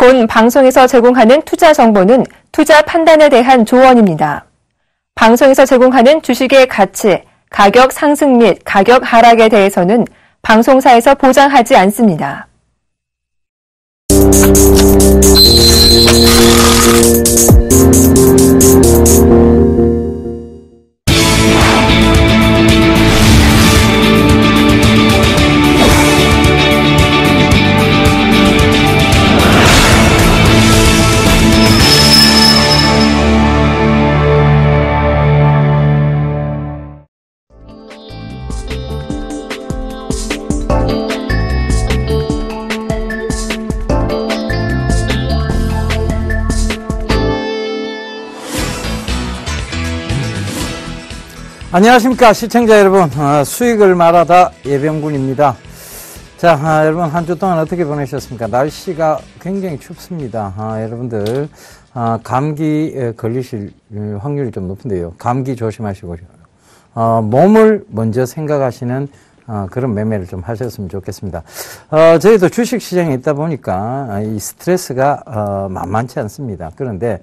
본 방송에서 제공하는 투자 정보는 투자 판단에 대한 조언입니다. 방송에서 제공하는 주식의 가치, 가격 상승 및 가격 하락에 대해서는 방송사에서 보장하지 않습니다. 안녕하십니까 시청자 여러분, 수익을 말하다 예병군입니다. 자, 여러분 한 주 동안 어떻게 보내셨습니까? 날씨가 굉장히 춥습니다. 여러분들 감기 걸리실 확률이 좀 높은데요. 감기 조심하시고 몸을 먼저 생각하시는 그런 매매를 좀 하셨으면 좋겠습니다. 저희도 주식시장에 있다 보니까 이 스트레스가 만만치 않습니다. 그런데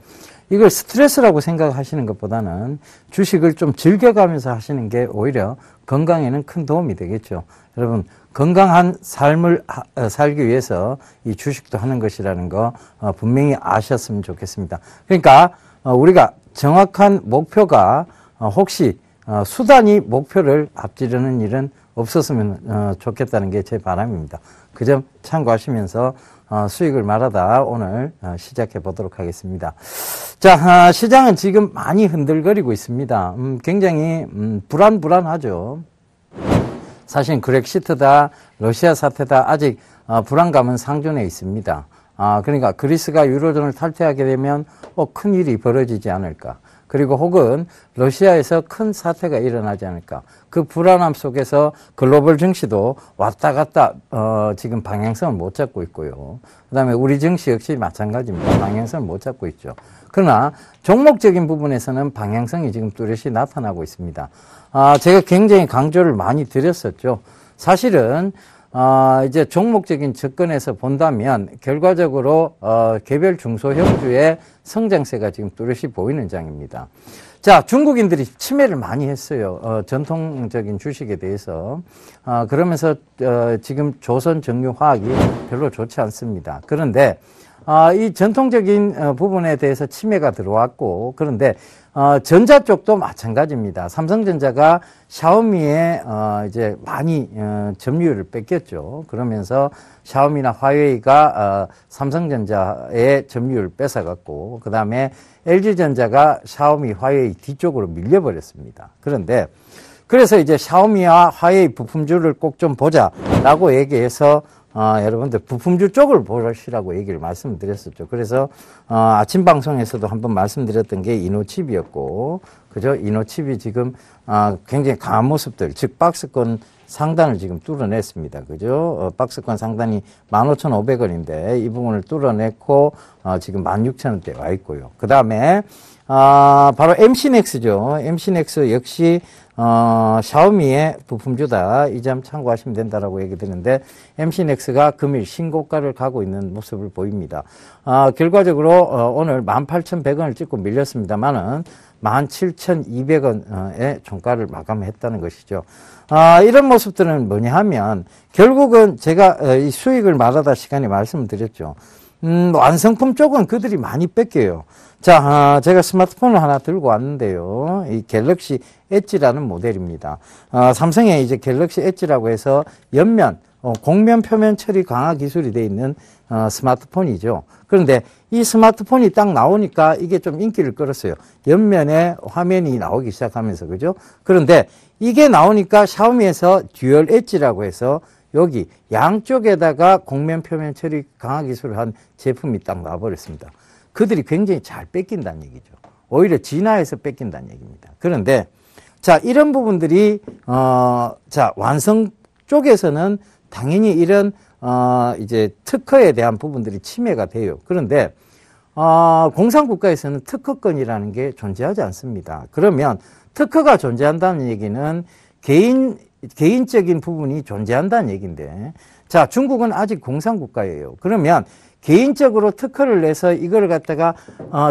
이걸 스트레스라고 생각하시는 것보다는 주식을 좀 즐겨가면서 하시는 게 오히려 건강에는 큰 도움이 되겠죠. 여러분, 건강한 삶을 살기 위해서 이 주식도 하는 것이라는 거 분명히 아셨으면 좋겠습니다. 그러니까 우리가 정확한 목표가 혹시 수단이 목표를 앞지르는 일은 없었으면 좋겠다는 게 제 바람입니다. 그 점 참고하시면서 수익을 말하다 오늘 시작해 보도록 하겠습니다. 자, 시장은 지금 많이 흔들거리고 있습니다. 굉장히 불안하죠. 사실 그렉시트다, 러시아 사태다 아직 불안감은 상존해 있습니다. 그러니까 그리스가 유로존을 탈퇴하게 되면 큰 일이 벌어지지 않을까. 그리고 혹은 러시아에서 큰 사태가 일어나지 않을까. 그 불안함 속에서 글로벌 증시도 왔다 갔다 지금 방향성을 못 잡고 있고요. 그 다음에 우리 증시 역시 마찬가지입니다. 방향성을 못 잡고 있죠. 그러나 종목적인 부분에서는 방향성이 지금 뚜렷이 나타나고 있습니다. 제가 굉장히 강조를 많이 드렸었죠. 사실은 이제 종목적인 접근에서 본다면 결과적으로 개별 중소형주의 성장세가 지금 뚜렷이 보이는 장입니다. 자, 중국인들이 침해를 많이 했어요. 전통적인 주식에 대해서. 그러면서 지금 조선정유화학이 별로 좋지 않습니다. 그런데 이 전통적인 부분에 대해서 침해가 들어왔고, 그런데 전자 쪽도 마찬가지입니다. 삼성전자가 샤오미에 이제 많이 점유율을 뺏겼죠. 그러면서 샤오미나 화웨이가 삼성전자의 점유율을 뺏어갔고, 그 다음에 LG전자가 샤오미, 화웨이 뒤쪽으로 밀려버렸습니다. 그런데 그래서 이제 샤오미와 화웨이 부품주를 꼭 좀 보자라고 얘기해서 여러분들 부품주 쪽을 보시라고 얘기를 말씀드렸었죠. 그래서 아침 방송에서도 한번 말씀드렸던 게 이노칩이었고, 그죠? 이노칩이 지금 굉장히 강한 모습들, 즉 박스권 상단을 지금 뚫어냈습니다. 그죠? 박스권 상단이 15,500원인데 이 부분을 뚫어냈고 지금 16,000원대 와 있고요. 그 다음에 바로 MC넥스죠. MC넥스 역시 샤오미의 부품주다. 이 점 참고하시면 된다라고 얘기 드리는데 MC넥스가 금일 신고가를 가고 있는 모습을 보입니다. 결과적으로 오늘 18,100원을 찍고 밀렸습니다만은 17,200원의 종가를 마감했다는 것이죠. 이런 모습들은 뭐냐 하면 결국은 제가 이 수익을 말하다 시간에 말씀을 드렸죠. 완성품 쪽은 그들이 많이 뺏겨요. 자, 제가 스마트폰을 하나 들고 왔는데요. 이 갤럭시 엣지라는 모델입니다. 삼성의 이제 갤럭시 엣지라고 해서 옆면, 곡면 표면 처리 강화 기술이 되어 있는 스마트폰이죠. 그런데 이 스마트폰이 딱 나오니까 이게 좀 인기를 끌었어요. 옆면에 화면이 나오기 시작하면서, 그죠? 그런데 이게 나오니까 샤오미에서 듀얼 엣지라고 해서 여기 양쪽에다가 곡면 표면 처리 강화 기술을 한 제품이 딱 나와버렸습니다. 그들이 굉장히 잘 뺏긴다는 얘기죠. 오히려 진화해서 뺏긴다는 얘기입니다. 그런데 자, 이런 부분들이 자, 완성 쪽에서는 당연히 이런 이제 특허에 대한 부분들이 침해가 돼요. 그런데 공산국가에서는 특허권이라는 게 존재하지 않습니다. 그러면 특허가 존재한다는 얘기는 개인적인 부분이 존재한다는 얘기인데, 자, 중국은 아직 공산국가예요. 그러면 개인적으로 특허를 내서 이걸 갖다가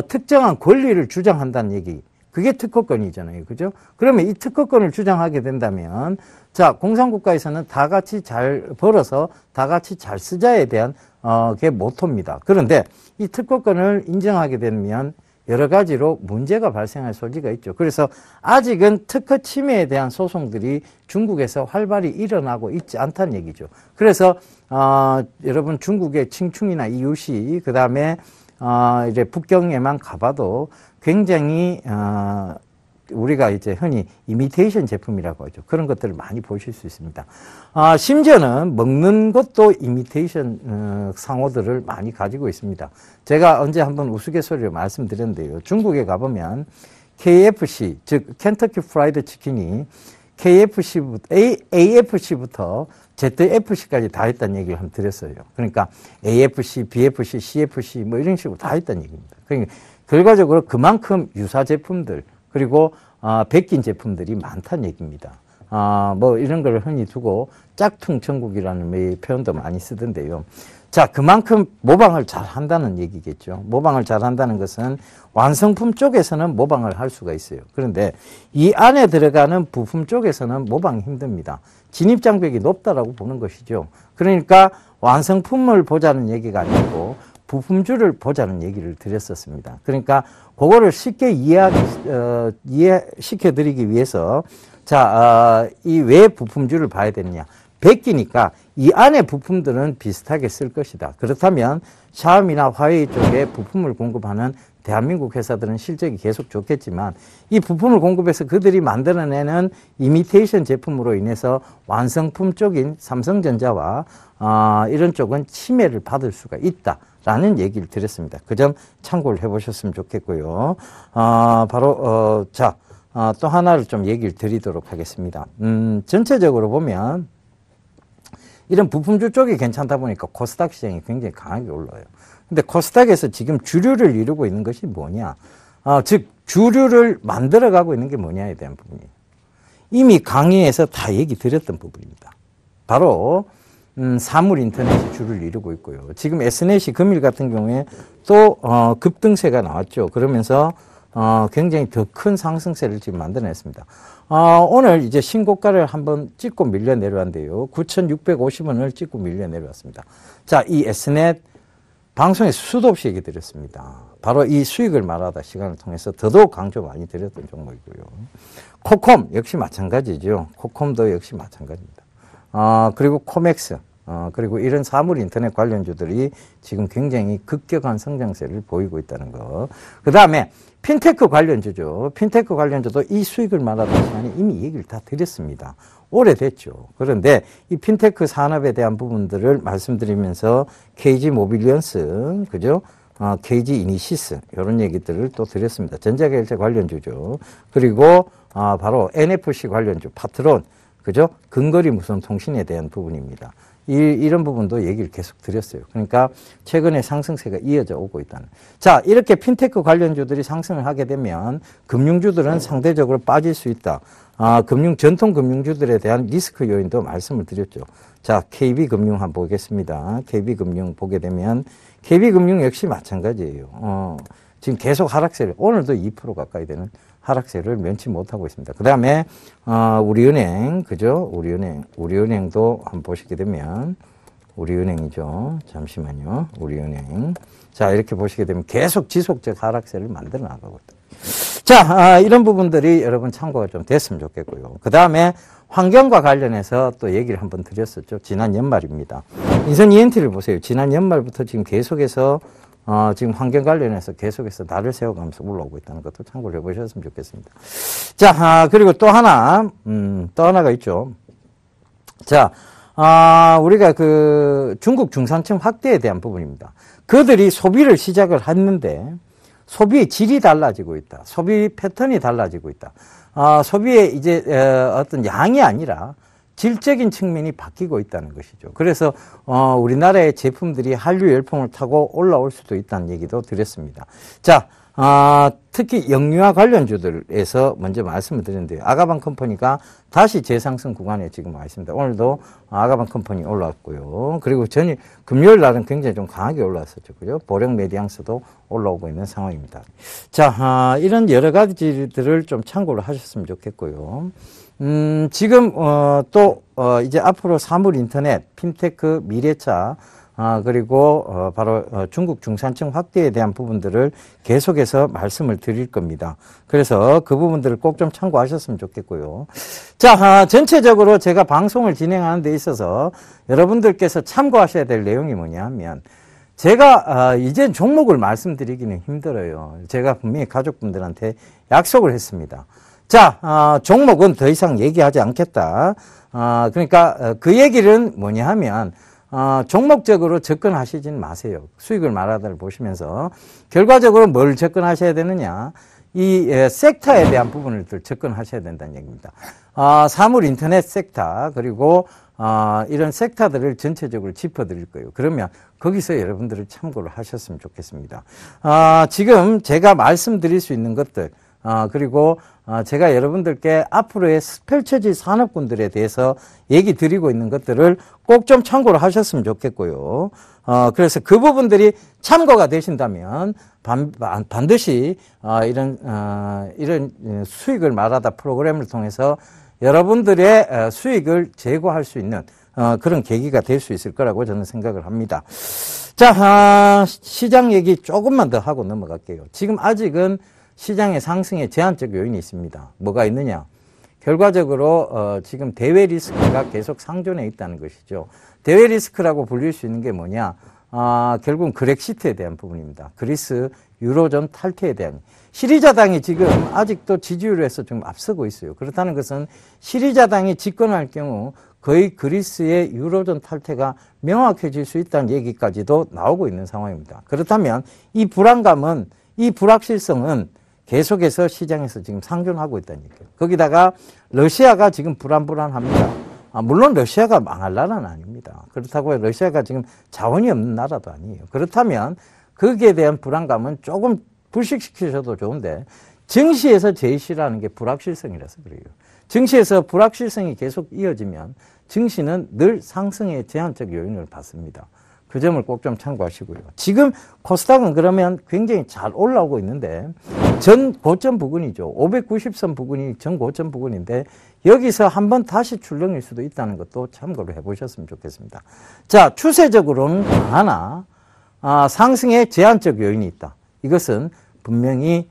특정한 권리를 주장한다는 얘기. 그게 특허권이잖아요. 그죠? 그러면 이 특허권을 주장하게 된다면 자, 공산국가에서는 다 같이 잘 벌어서 다 같이 잘 쓰자에 대한 그게 모토입니다. 그런데 이 특허권을 인정하게 되면 여러 가지로 문제가 발생할 소지가 있죠. 그래서 아직은 특허 침해에 대한 소송들이 중국에서 활발히 일어나고 있지 않다는 얘기죠. 그래서 여러분 중국의 칭충이나 이유시 그다음에 이제 북경에만 가봐도 굉장히 우리가 이제 흔히 이미테이션 제품이라고 하죠. 그런 것들을 많이 보실 수 있습니다. 심지어는 먹는 것도 이미테이션 상호들을 많이 가지고 있습니다. 제가 언제 한번 우스갯소리로 말씀드렸는데요. 중국에 가보면 KFC, 즉 켄터키 프라이드 치킨이 AFC부터 ZFC까지 다 했다는 얘기를 한번 드렸어요. 그러니까 AFC, BFC, CFC 뭐 이런 식으로 다 했다는 얘기입니다. 그러니까 결과적으로 그만큼 유사 제품들 그리고 베낀 제품들이 많다는 얘기입니다. 뭐 이런 걸 흔히 두고 짝퉁 천국이라는 표현도 많이 쓰던데요. 자, 그만큼 모방을 잘 한다는 얘기겠죠. 모방을 잘 한다는 것은 완성품 쪽에서는 모방을 할 수가 있어요. 그런데 이 안에 들어가는 부품 쪽에서는 모방이 힘듭니다. 진입장벽이 높다라고 보는 것이죠. 그러니까 완성품을 보자는 얘기가 아니고 부품줄을 보자는 얘기를 드렸었습니다. 그러니까 그거를 쉽게 이해시켜 드리기 위해서 자, 이 왜 부품줄을 봐야 되느냐. 베끼니까 이 안에 부품들은 비슷하게 쓸 것이다. 그렇다면 샤오미나 화웨이 쪽에 부품을 공급하는 대한민국 회사들은 실적이 계속 좋겠지만 이 부품을 공급해서 그들이 만들어내는 이미테이션 제품으로 인해서 완성품 쪽인 삼성전자와 이런 쪽은 침해를 받을 수가 있다라는 얘기를 드렸습니다. 그 점 참고를 해보셨으면 좋겠고요. 바로 또 하나를 좀 얘기를 드리도록 하겠습니다. 전체적으로 보면 이런 부품주 쪽이 괜찮다 보니까 코스닥 시장이 굉장히 강하게 올라요. 근데 코스닥에서 지금 주류를 이루고 있는 것이 뭐냐? 즉 주류를 만들어가고 있는 게 뭐냐에 대한 부분이에요. 이미 강의에서 다 얘기 드렸던 부분입니다. 바로 사물 인터넷이 주를 이루고 있고요. 지금 S넷이 금일 같은 경우에 또 급등세가 나왔죠. 그러면서 굉장히 더 큰 상승세를 지금 만들어냈습니다. 오늘 이제 신고가를 한번 찍고 밀려 내려왔는데요. 9,650원을 찍고 밀려 내려왔습니다. 자, 이 S넷 방송에서 수도 없이 얘기 드렸습니다. 바로 이 수익을 말하다 시간을 통해서 더더욱 강조 많이 드렸던 종목이고요. 코콤 역시 마찬가지죠. 코콤도 역시 마찬가지입니다. 그리고 코맥스, 그리고 이런 사물 인터넷 관련주들이 지금 굉장히 급격한 성장세를 보이고 있다는 거. 그 다음에 핀테크 관련주죠. 핀테크 관련주도 이 수익을 말하던 시간에 이미 얘기를 다 드렸습니다. 오래됐죠. 그런데 이 핀테크 산업에 대한 부분들을 말씀드리면서 KG 모빌리언스, 그죠? KG 이니시스, 이런 얘기들을 또 드렸습니다. 전자결제 관련주죠. 그리고 바로 NFC 관련주, 파트론, 그죠? 근거리 무선 통신에 대한 부분입니다. 이런 부분도 얘기를 계속 드렸어요. 그러니까 최근에 상승세가 이어져 오고 있다는. 자, 이렇게 핀테크 관련주들이 상승을 하게 되면 금융주들은 상대적으로 빠질 수 있다. 전통 금융주들에 대한 리스크 요인도 말씀을 드렸죠. 자, KB금융 한번 보겠습니다. KB금융 보게 되면 KB금융 역시 마찬가지예요. 지금 계속 하락세를, 오늘도 2% 가까이 되는 하락세를 면치 못하고 있습니다. 그 다음에, 우리은행, 그죠? 우리은행도 한번 보시게 되면, 우리은행이죠. 잠시만요. 우리은행. 자, 이렇게 보시게 되면 계속 지속적 하락세를 만들어 나가고 있다. 자, 이런 부분들이 여러분 참고가 좀 됐으면 좋겠고요. 그 다음에 환경과 관련해서 또 얘기를 한번 드렸었죠. 지난 연말입니다. 인선 ENT를 보세요. 지난 연말부터 지금 계속해서 지금 환경 관련해서 계속해서 날을 세워가면서 올라오고 있다는 것도 참고를 해보셨으면 좋겠습니다. 자, 그리고 또 하나가 있죠. 자, 우리가 중국 중산층 확대에 대한 부분입니다. 그들이 소비를 시작을 했는데, 소비의 질이 달라지고 있다. 소비 패턴이 달라지고 있다. 소비의 이제 어떤 양이 아니라 질적인 측면이 바뀌고 있다는 것이죠. 그래서 우리나라의 제품들이 한류 열풍을 타고 올라올 수도 있다는 얘기도 드렸습니다. 자, 특히 영유아 관련주들에서 먼저 말씀을 드렸는데요. 아가방 컴퍼니가 다시 재상승 구간에 지금 와 있습니다. 오늘도 아가방 컴퍼니 올라왔고요. 그리고 금요일 날은 굉장히 좀 강하게 올라왔었죠. 그죠? 보령 메디앙스도 올라오고 있는 상황입니다. 자, 이런 여러 가지들을 좀 참고를 하셨으면 좋겠고요. 지금, 이제 앞으로 사물 인터넷, 핀테크, 미래차, 그리고 바로 중국 중산층 확대에 대한 부분들을 계속해서 말씀을 드릴 겁니다. 그래서 그 부분들을 꼭 좀 참고하셨으면 좋겠고요. 자, 전체적으로 제가 방송을 진행하는 데 있어서 여러분들께서 참고하셔야 될 내용이 뭐냐 하면, 제가 이제 종목을 말씀드리기는 힘들어요. 제가 분명히 가족분들한테 약속을 했습니다. 자, 종목은 더 이상 얘기하지 않겠다. 그러니까 그 얘기는 뭐냐 하면, 종목적으로 접근하시진 마세요. 수익을 말하다를 보시면서 결과적으로 뭘 접근하셔야 되느냐, 이 섹터에 대한 부분을 접근하셔야 된다는 얘기입니다. 사물 인터넷 섹터, 그리고 이런 섹터들을 전체적으로 짚어드릴 거예요. 그러면 거기서 여러분들을 참고를 하셨으면 좋겠습니다. 지금 제가 말씀드릴 수 있는 것들, 그리고 제가 여러분들께 앞으로의 펼쳐질 산업군들에 대해서 얘기 드리고 있는 것들을 꼭 좀 참고를 하셨으면 좋겠고요. 그래서 그 부분들이 참고가 되신다면 반드시 이런 수익을 말하다 프로그램을 통해서 여러분들의 수익을 제고할 수 있는 그런 계기가 될 수 있을 거라고 저는 생각을 합니다. 자, 시장 얘기 조금만 더 하고 넘어갈게요. 지금 아직은 시장의 상승에 제한적 요인이 있습니다. 뭐가 있느냐? 결과적으로 지금 대외 리스크가 계속 상존해 있다는 것이죠. 대외 리스크라고 불릴 수 있는 게 뭐냐? 결국은 그렉시트에 대한 부분입니다. 그리스 유로존 탈퇴에 대한. 시리자당이 지금 아직도 지지율에서 좀 앞서고 있어요. 그렇다는 것은 시리자당이 집권할 경우 거의 그리스의 유로존 탈퇴가 명확해질 수 있다는 얘기까지도 나오고 있는 상황입니다. 그렇다면 이 불안감은, 이 불확실성은 계속해서 시장에서 지금 상존하고 있다는 얘기예요. 거기다가 러시아가 지금 불안합니다. 물론 러시아가 망할 나라는 아닙니다. 그렇다고 러시아가 지금 자원이 없는 나라도 아니에요. 그렇다면 거기에 대한 불안감은 조금 불식시키셔도 좋은데, 증시에서 제일 싫어하는 게 불확실성이라서 그래요. 증시에서 불확실성이 계속 이어지면 증시는 늘 상승의 제한적 요인을 받습니다. 그 점을 꼭 좀 참고하시고요. 지금 코스닥은 그러면 굉장히 잘 올라오고 있는데, 전 고점 부근이죠. 590선 부근이 전 고점 부근인데, 여기서 한번 다시 출렁일 수도 있다는 것도 참고를 해보셨으면 좋겠습니다. 자, 추세적으로는 강하나 상승의 제한적 요인이 있다. 이것은 분명히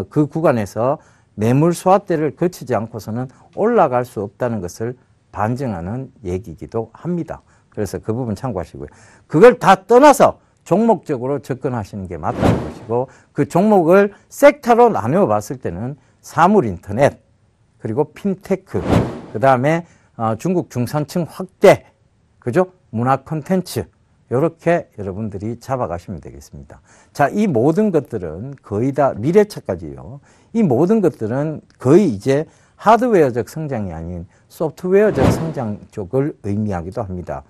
그 구간에서 매물 소화대를 거치지 않고서는 올라갈 수 없다는 것을 반증하는 얘기이기도 합니다. 그래서 그 부분 참고하시고요. 그걸 다 떠나서 종목적으로 접근하시는 게 맞다는 것이고, 그 종목을 섹터로 나누어 봤을 때는 사물 인터넷, 그리고 핀테크, 그 다음에 중국 중산층 확대, 그죠? 문화 콘텐츠, 이렇게 여러분들이 잡아가시면 되겠습니다. 자, 이 모든 것들은 거의 다 미래차까지요. 이 모든 것들은 거의 이제 하드웨어적 성장이 아닌 소프트웨어적 성장 쪽을 의미하기도 합니다.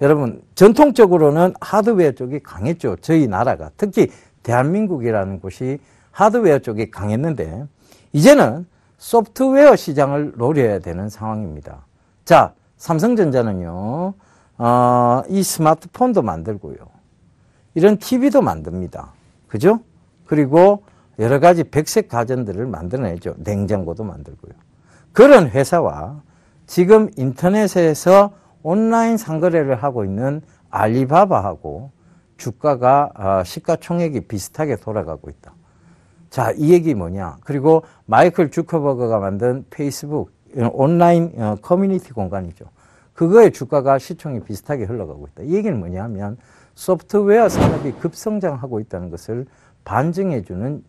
여러분, 전통적으로는 하드웨어 쪽이 강했죠. 저희 나라가. 특히 대한민국이라는 곳이 하드웨어 쪽이 강했는데, 이제는 소프트웨어 시장을 노려야 되는 상황입니다. 자, 삼성전자는요, 이 스마트폰도 만들고요. 이런 TV도 만듭니다. 그죠? 그리고 여러 가지 백색 가전들을 만들어내죠. 냉장고도 만들고요. 그런 회사와 지금 인터넷에서 온라인 상거래를 하고 있는 알리바바하고 주가가 시가총액이 비슷하게 돌아가고 있다. 자, 이 얘기 뭐냐? 그리고 마이클 주커버거가 만든 페이스북 온라인 커뮤니티 공간이죠. 그거의 주가가 시총이 비슷하게 흘러가고 있다. 이 얘기는 뭐냐 하면 소프트웨어 산업이 급성장하고 있다는 것을 반증해주는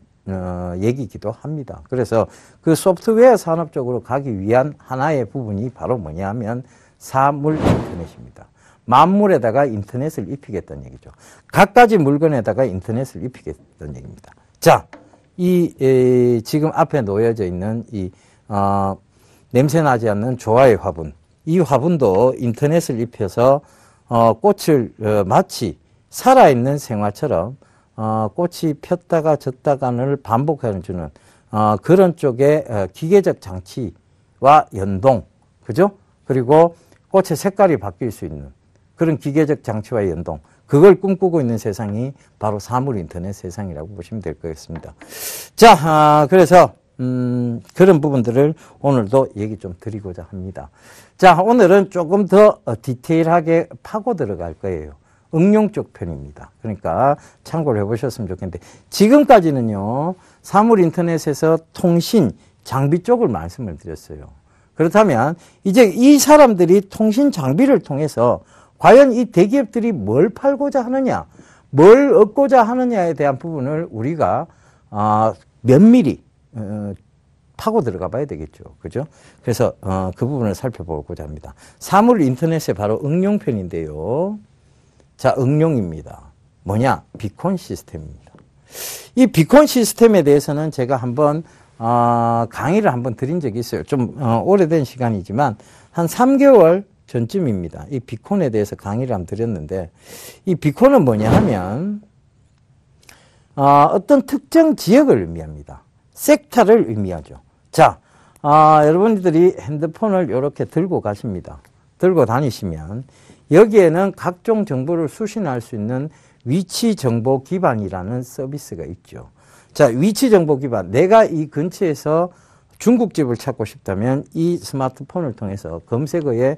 얘기이기도 합니다. 그래서 그 소프트웨어 산업 쪽으로 가기 위한 하나의 부분이 바로 뭐냐 하면 사물 인터넷입니다. 만물에다가 인터넷을 입히겠다는 얘기죠. 갖가지 물건에다가 인터넷을 입히겠다는 얘기입니다. 자, 지금 앞에 놓여져 있는 냄새나지 않는 조화의 화분. 이 화분도 인터넷을 입혀서 꽃을 마치 살아있는 생화처럼 꽃이 폈다가 졌다가를 반복해주는 그런 쪽의 기계적 장치와 연동, 그죠? 그리고 꽃의 색깔이 바뀔 수 있는 그런 기계적 장치와 연동, 그걸 꿈꾸고 있는 세상이 바로 사물 인터넷 세상이라고 보시면 될 것 같습니다. 자, 그래서 그런 부분들을 오늘도 얘기 좀 드리고자 합니다. 자, 오늘은 조금 더 디테일하게 파고 들어갈 거예요. 응용 쪽 편입니다. 그러니까 참고를 해보셨으면 좋겠는데, 지금까지는요, 사물 인터넷에서 통신, 장비 쪽을 말씀을 드렸어요. 그렇다면 이제 이 사람들이 통신 장비를 통해서 과연 이 대기업들이 뭘 팔고자 하느냐, 뭘 얻고자 하느냐에 대한 부분을 우리가 면밀히 파고 들어가 봐야 되겠죠. 그죠? 그래서 그 부분을 살펴보고자 합니다. 사물 인터넷의 바로 응용편인데요. 자, 응용입니다. 뭐냐? 비콘 시스템입니다. 이 비콘 시스템에 대해서는 제가 한번 강의를 한번 드린 적이 있어요. 좀 오래된 시간이지만 한 3개월 전쯤입니다. 이 비콘에 대해서 강의를 한번 드렸는데, 이 비콘은 뭐냐 하면 어떤 특정 지역을 의미합니다. 섹터를 의미하죠. 자, 여러분들이 핸드폰을 이렇게 들고 가십니다. 들고 다니시면 여기에는 각종 정보를 수신할 수 있는 위치 정보 기반이라는 서비스가 있죠. 자, 위치 정보 기반. 내가 이 근처에서 중국집을 찾고 싶다면 이 스마트폰을 통해서 검색어에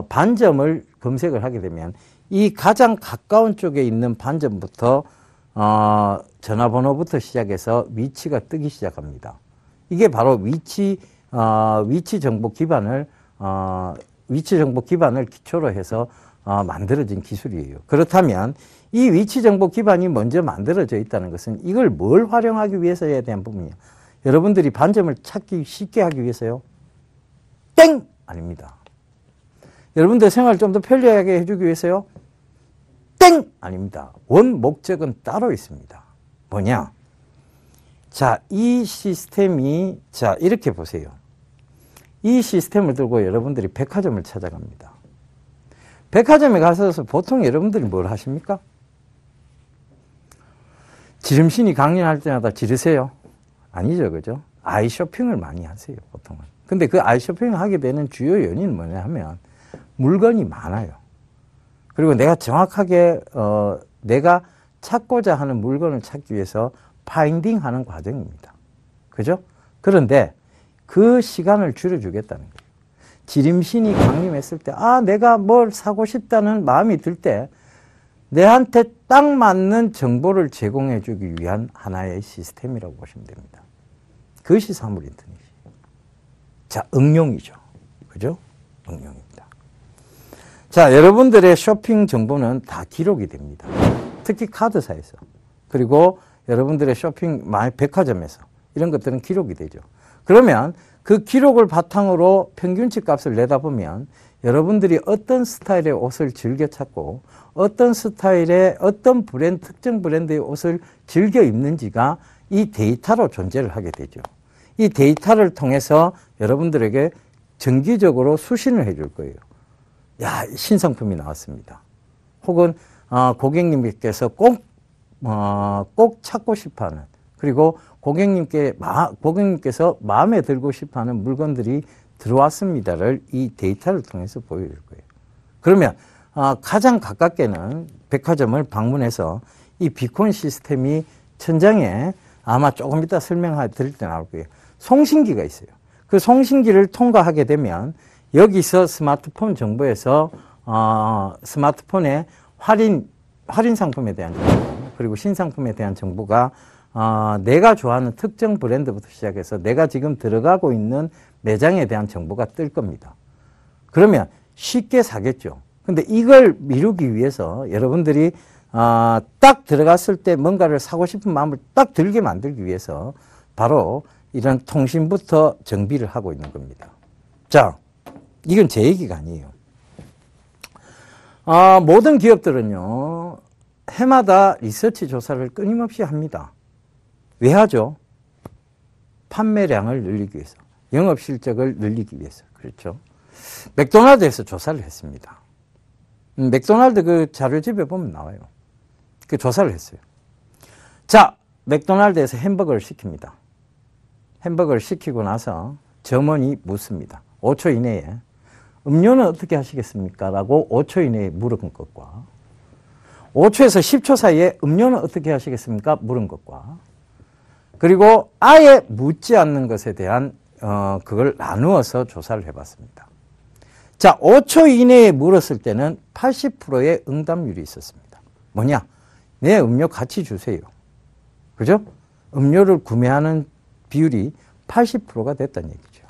반점을 검색을 하게 되면 이 가장 가까운 쪽에 있는 반점부터 전화번호부터 시작해서 위치가 뜨기 시작합니다. 이게 바로 위치 정보 기반을 기초로 해서 만들어진 기술이에요. 그렇다면 이 위치 정보 기반이 먼저 만들어져 있다는 것은 이걸 뭘 활용하기 위해서에 대한 부분이에요. 여러분들이 반점을 찾기 쉽게 하기 위해서요? 땡! 아닙니다. 여러분들 생활을 좀 더 편리하게 해주기 위해서요? 땡! 아닙니다. 원 목적은 따로 있습니다. 뭐냐? 자, 이 시스템이, 자, 이렇게 보세요. 이 시스템을 들고 여러분들이 백화점을 찾아갑니다. 백화점에 가서 보통 여러분들이 뭘 하십니까? 지름신이 강연할 때마다 지르세요? 아니죠, 그죠? 아이 쇼핑을 많이 하세요, 보통은. 근데 그 아이 쇼핑을 하게 되는 주요 요인은 뭐냐 하면 물건이 많아요. 그리고 내가 정확하게 내가 찾고자 하는 물건을 찾기 위해서 파인딩하는 과정입니다. 그죠? 그런데 그 시간을 줄여주겠다는 거예요. 지림신이 강림했을 때, 내가 뭘 사고 싶다는 마음이 들 때 내한테 딱 맞는 정보를 제공해 주기 위한 하나의 시스템이라고 보시면 됩니다. 그것이 사물 인터넷이에요. 자, 응용이죠. 그죠? 응용입니다. 자, 여러분들의 쇼핑 정보는 다 기록이 됩니다. 특히 카드사에서. 그리고 여러분들의 쇼핑 백화점에서 이런 것들은 기록이 되죠. 그러면 그 기록을 바탕으로 평균치 값을 내다보면 여러분들이 어떤 스타일의 옷을 즐겨 찾고 어떤 스타일의 어떤 브랜드, 특정 브랜드의 옷을 즐겨 입는지가 이 데이터로 존재를 하게 되죠. 이 데이터를 통해서 여러분들에게 정기적으로 수신을 해줄 거예요. 야, 신상품이 나왔습니다. 혹은 고객님께서 꼭 찾고 싶어하는, 그리고 고객님께서 마음에 들고 싶어하는 물건들이 들어왔습니다를 이 데이터를 통해서 보여줄 거예요. 그러면 가장 가깝게는 백화점을 방문해서 이 비콘 시스템이 천장에 아마 조금 이따 드릴 때 나올 거예요. 송신기가 있어요. 그 송신기를 통과하게 되면 여기서 스마트폰 정보에서 스마트폰의 할인 상품에 대한 정보, 그리고 신상품에 대한 정보가 내가 좋아하는 특정 브랜드부터 시작해서 내가 지금 들어가고 있는 매장에 대한 정보가 뜰 겁니다. 그러면 쉽게 사겠죠. 근데 이걸 미루기 위해서 여러분들이 딱 들어갔을 때 뭔가를 사고 싶은 마음을 딱 들게 만들기 위해서 바로 이런 통신부터 정비를 하고 있는 겁니다. 자, 이건 제 얘기가 아니에요. 모든 기업들은요, 해마다 리서치 조사를 끊임없이 합니다. 왜 하죠? 판매량을 늘리기 위해서, 영업 실적을 늘리기 위해서. 그렇죠? 맥도날드에서 조사를 했습니다. 맥도날드 그 자료집에 보면 나와요. 그 조사를 했어요. 자, 맥도날드에서 햄버거를 시킵니다. 햄버거를 시키고 나서 점원이 묻습니다. 5초 이내에 음료는 어떻게 하시겠습니까? 라고 5초 이내에 물은 것과 5초에서 10초 사이에 음료는 어떻게 하시겠습니까? 물은 것과 그리고 아예 묻지 않는 것에 대한 그걸 나누어서 조사를 해봤습니다. 자, 5초 이내에 물었을 때는 80%의 응답률이 있었습니다. 뭐냐? 내 음료 같이 주세요. 그죠? 음료를 구매하는 비율이 80%가 됐다는 얘기죠.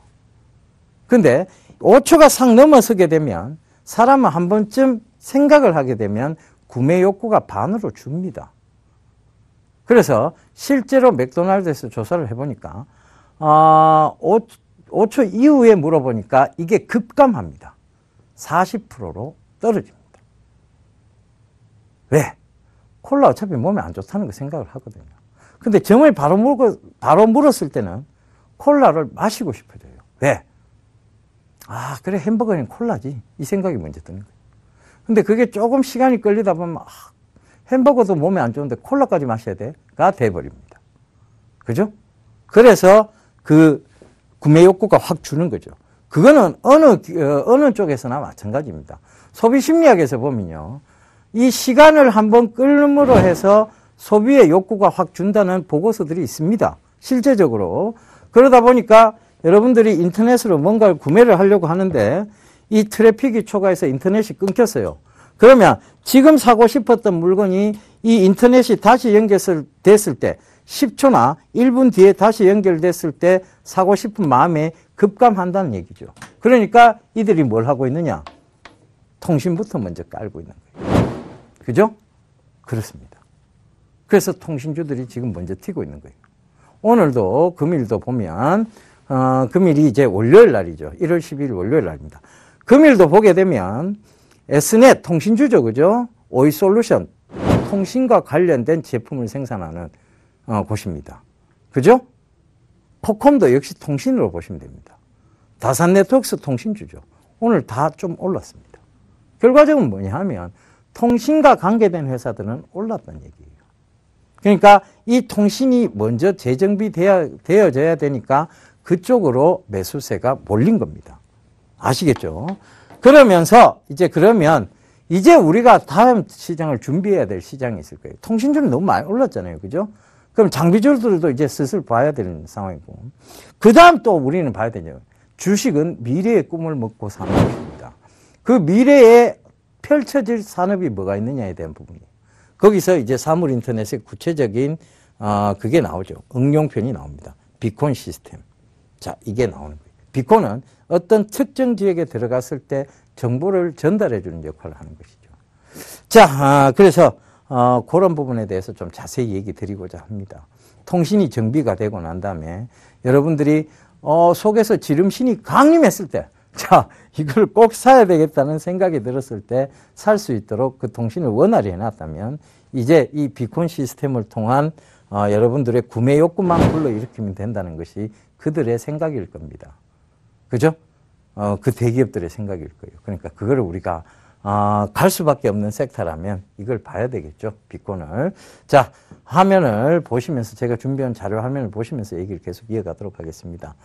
근데 5초가 싹 넘어서게 되면 사람은 한 번쯤 생각을 하게 되면 구매 욕구가 반으로 줍니다. 그래서 실제로 맥도날드에서 조사를 해보니까 5초 이후에 물어보니까 이게 급감합니다. 40%로 떨어집니다. 왜? 콜라 어차피 몸에 안 좋다는 거 생각을 하거든요. 근데 점을 바로 물었을 때는 콜라를 마시고 싶어져요. 왜? 아, 그래, 햄버거는 콜라지. 이 생각이 먼저 드는 거예요. 근데 그게 조금 시간이 걸리다 보면, 햄버거도 몸에 안 좋은데 콜라까지 마셔야 돼?가 돼버립니다. 그죠? 그래서 그 구매 욕구가 확 주는 거죠. 그거는 어느 쪽에서나 마찬가지입니다. 소비 심리학에서 보면요. 이 시간을 한번 끌므로 해서 소비의 욕구가 확 준다는 보고서들이 있습니다. 실제적으로. 그러다 보니까 여러분들이 인터넷으로 뭔가를 구매를 하려고 하는데 이 트래픽이 초과해서 인터넷이 끊겼어요. 그러면 지금 사고 싶었던 물건이 이 인터넷이 다시 연결됐을 때 10초나 1분 뒤에 다시 연결됐을 때 사고 싶은 마음에 급감한다는 얘기죠. 그러니까 이들이 뭘 하고 있느냐? 통신부터 먼저 깔고 있는 거예요. 그죠? 그렇습니다. 그래서 통신주들이 지금 먼저 튀고 있는 거예요. 오늘도 금일도 보면 금일이 이제 월요일 날이죠. 1월 12일 월요일 날입니다. 금일도 보게 되면 Snet 통신주죠. 그죠? 오이솔루션 통신과 관련된 제품을 생산하는 곳입니다. 그죠? 포콤도 역시 통신으로 보시면 됩니다. 다산네트워크스 통신주죠. 오늘 다 좀 올랐습니다. 결과적으로 뭐냐 하면 통신과 관계된 회사들은 올랐다는 얘기예요. 그러니까 이 통신이 먼저 재정비되어져야 되니까 그쪽으로 매수세가 몰린 겁니다. 아시겠죠? 그러면서 그러면 우리가 다음 시장을 준비해야 될 시장이 있을 거예요. 통신주는 너무 많이 올랐잖아요. 그죠? 그럼 장비주들도 이제 슬슬 봐야 되는 상황이고. 그 다음 또 우리는 봐야 되죠. 주식은 미래의 꿈을 먹고 사는 것입니다. 그 미래에 펼쳐질 산업이 뭐가 있느냐에 대한 부분이에요. 거기서 이제 사물인터넷의 구체적인, 그게 나오죠. 응용편이 나옵니다. 비콘 시스템. 자, 이게 나오는 거예요. 비콘은 어떤 특정 지역에 들어갔을 때 정보를 전달해주는 역할을 하는 것이죠. 자, 그래서, 그런 부분에 대해서 좀 자세히 얘기 드리고자 합니다. 통신이 정비가 되고 난 다음에 여러분들이, 속에서 지름신이 강림했을 때, 자, 이걸 꼭 사야 되겠다는 생각이 들었을 때 살 수 있도록 그 통신을 원활히 해놨다면 이제 이 비콘 시스템을 통한 여러분들의 구매 욕구만 불러일으키면 된다는 것이 그들의 생각일 겁니다. 그죠? 그 대기업들의 생각일 거예요. 그러니까 그거를 우리가 갈 수밖에 없는 섹터라면 이걸 봐야 되겠죠. 비콘을. 자, 화면을 보시면서 제가 준비한 자료 화면을 보시면서 얘기를 계속 이어가도록 하겠습니다.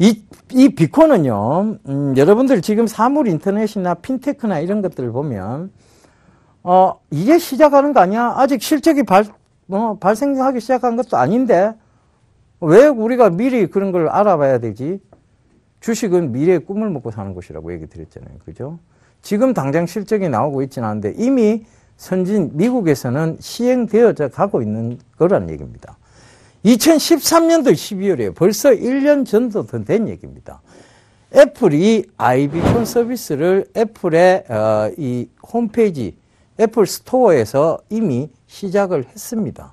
이 비콘은요, 여러분들 지금 사물 인터넷이나 핀테크나 이런 것들을 보면, 이제 시작하는 거 아니야? 아직 실적이 발생하기 시작한 것도 아닌데, 왜 우리가 미리 그런 걸 알아봐야 되지? 주식은 미래의 꿈을 먹고 사는 것이라고 얘기 드렸잖아요. 그죠? 지금 당장 실적이 나오고 있지는 않은데 이미 선진 미국에서는 시행되어져 가고 있는 거라는 얘기입니다. 2013년도 12월이에요. 벌써 1년 전도 더 된 얘기입니다. 애플이 아이비콘 서비스를 애플의 이 홈페이지 애플 스토어에서 이미 시작을 했습니다.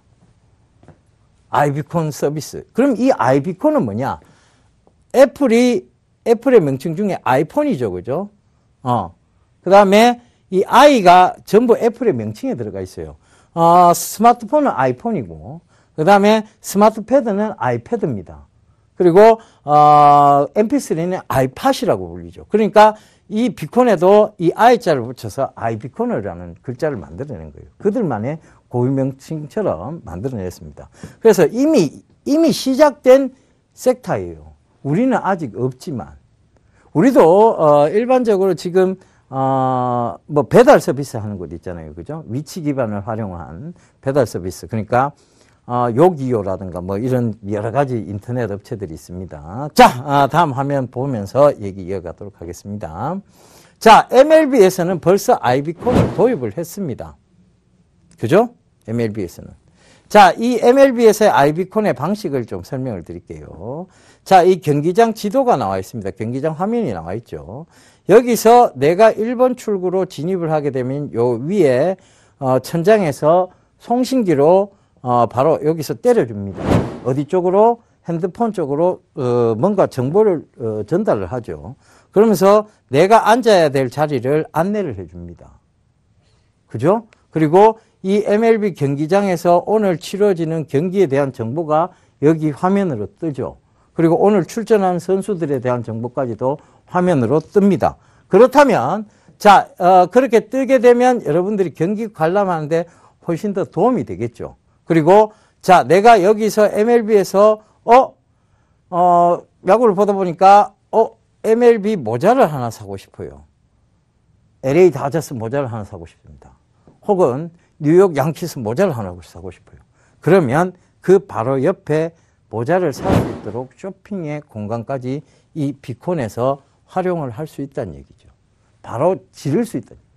아이비콘 서비스. 그럼 이 아이비콘은 뭐냐? 애플의 명칭 중에 아이폰이죠. 그죠? 그 다음에 이 I가 전부 애플의 명칭에 들어가 있어요. 스마트폰은 아이폰이고, 그 다음에 스마트 패드는 아이패드입니다. 그리고, MP3는 아이팟이라고 불리죠. 그러니까 이 비콘에도 이 I자를 붙여서 아이비콘이라는 글자를 만들어낸 거예요. 그들만의 고유명칭처럼 만들어냈습니다. 그래서 이미 시작된 섹터예요. 우리는 아직 없지만, 우리도 일반적으로 지금 뭐 배달 서비스 하는 곳 있잖아요, 그죠? 위치 기반을 활용한 배달 서비스. 그러니까 요기요라든가 뭐 이런 여러 가지 인터넷 업체들이 있습니다. 자, 다음 화면 보면서 얘기 이어가도록 하겠습니다. 자, MLB에서는 벌써 아이비콘을 도입을 했습니다. 그죠? MLB에서는. 자, 이 MLB에서의 아이비콘의 방식을 좀 설명을 드릴게요. 자, 이 경기장 지도가 나와 있습니다. 경기장 화면이 나와 있죠. 여기서 내가 1번 출구로 진입을 하게 되면 요 위에 천장에서 송신기로 바로 여기서 때려줍니다. 어디 쪽으로? 핸드폰 쪽으로 뭔가 정보를 전달을 하죠. 그러면서 내가 앉아야 될 자리를 안내를 해줍니다. 그죠? 그리고 이 MLB 경기장에서 오늘 치러지는 경기에 대한 정보가 여기 화면으로 뜨죠. 그리고 오늘 출전하는 선수들에 대한 정보까지도 화면으로 뜹니다. 그렇다면 자, 그렇게 뜨게 되면 여러분들이 경기 관람하는데 훨씬 더 도움이 되겠죠. 그리고 자, 내가 여기서 MLB에서 야구를 보다 보니까 MLB 모자를 하나 사고 싶어요. LA 다저스 모자를 하나 사고 싶습니다. 혹은 뉴욕 양키스 모자를 하나 사고 싶어요. 그러면 그 바로 옆에 모자를 살 수 있도록 쇼핑의 공간까지 이 비콘에서 활용을 할 수 있다는 얘기죠. 바로 지를 수 있다는 얘기입니다.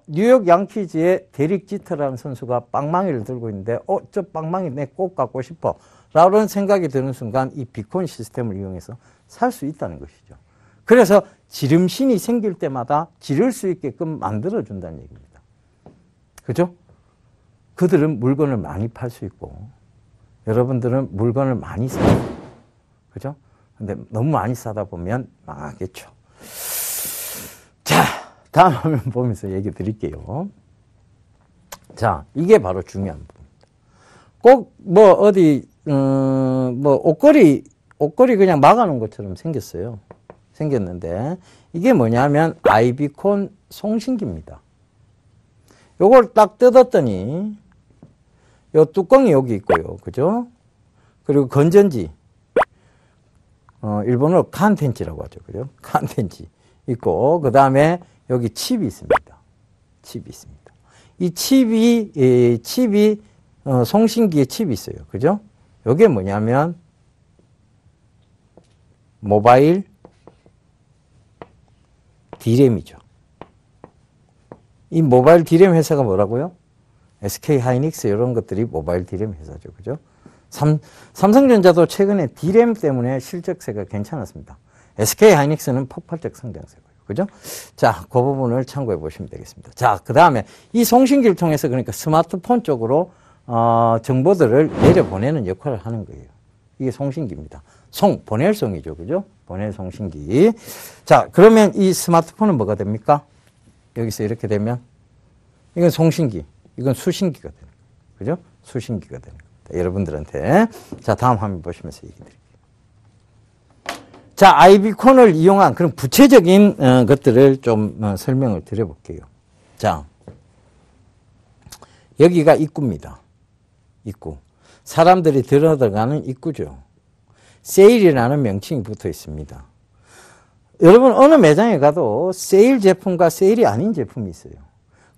뉴욕 양키즈의 데릭 지터라는 선수가 빵망이를 들고 있는데 저 빵망이 내 꼭 갖고 싶어 라는 생각이 드는 순간 이 비콘 시스템을 이용해서 살 수 있다는 것이죠. 그래서 지름신이 생길 때마다 지를 수 있게끔 만들어준다는 얘기입니다. 그죠? 그들은 물건을 많이 팔 수 있고 여러분들은 물건을 많이 사요. 그죠? 근데 너무 많이 사다 보면 망하겠죠. 자, 다음 화면 보면서 얘기 드릴게요. 자, 이게 바로 중요한 부분입니다. 꼭 뭐 어디 뭐 옷걸이 그냥 막아놓은 것처럼 생겼어요. 생겼는데 이게 뭐냐면 아이비콘 송신기입니다. 요걸 딱 뜯었더니 요 뚜껑이 여기 있고요. 그죠? 그리고 건전지. 일본어로 칸텐치라고 하죠. 그죠? 칸텐치 있고, 그 다음에 여기 칩이 있습니다. 칩이 있습니다. 이 칩이, 송신기에 칩이 있어요. 그죠? 요게 뭐냐면, 모바일 D램이죠. 이 모바일 D램 회사가 뭐라고요? SK 하이닉스 이런 것들이 모바일 D램 회사죠. 그죠? 삼성전자도 최근에 D램 때문에 실적세가 괜찮았습니다. SK 하이닉스는 폭발적 성장세고요. 그죠? 자, 그 부분을 참고해 보시면 되겠습니다. 자, 그 다음에 이 송신기를 통해서 그러니까 스마트폰 쪽으로 정보들을 내려보내는 역할을 하는 거예요. 이게 송신기입니다. 보낼 송이죠. 그죠? 보낼 송신기. 자, 그러면 이 스마트폰은 뭐가 됩니까? 여기서 이렇게 되면 이건 송신기, 이건 수신기가 되는 거예요. 그죠? 수신기가 되는 겁니다. 여러분들한테. 자, 다음 화면 보시면서 얘기 드릴게요. 자, 아이비콘을 이용한 그런 구체적인 것들을 좀 설명을 드려볼게요. 자, 여기가 입구입니다. 입구. 사람들이 들어가는 입구죠. 세일이라는 명칭이 붙어 있습니다. 여러분, 어느 매장에 가도 세일 제품과 세일이 아닌 제품이 있어요.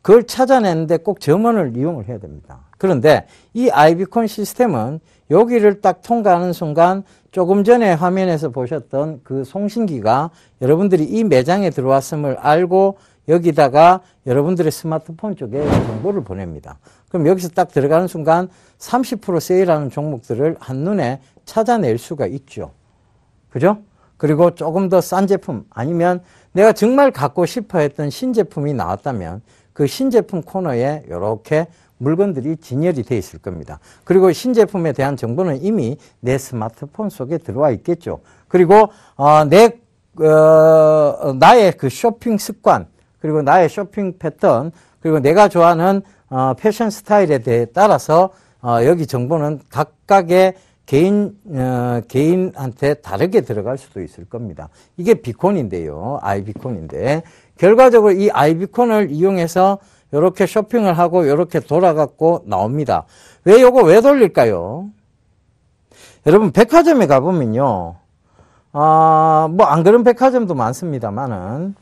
그걸 찾아내는데 꼭 점원을 이용을 해야 됩니다. 그런데 이 아이비콘 시스템은 여기를 딱 통과하는 순간 조금 전에 화면에서 보셨던 그 송신기가 여러분들이 이 매장에 들어왔음을 알고 여기다가 여러분들의 스마트폰 쪽에 정보를 보냅니다. 그럼 여기서 딱 들어가는 순간 30% 세일하는 종목들을 한눈에 찾아낼 수가 있죠. 그죠? 그리고 조금 더 싼 제품 아니면 내가 정말 갖고 싶어 했던 신제품이 나왔다면 그 신제품 코너에 이렇게 물건들이 진열이 되어 있을 겁니다. 그리고 신제품에 대한 정보는 이미 내 스마트폰 속에 들어와 있겠죠. 그리고 나의 그 쇼핑 습관, 그리고 나의 쇼핑 패턴, 그리고 내가 좋아하는 패션 스타일에 대해 따라서 여기 정보는 각각의 개인한테 다르게 들어갈 수도 있을 겁니다. 이게 비콘인데요. 아이비콘인데. 결과적으로 이 아이비콘을 이용해서 이렇게 쇼핑을 하고 이렇게 돌아갖고 나옵니다. 요거 왜 돌릴까요? 여러분, 백화점에 가보면요. 뭐, 안 그런 백화점도 많습니다만은,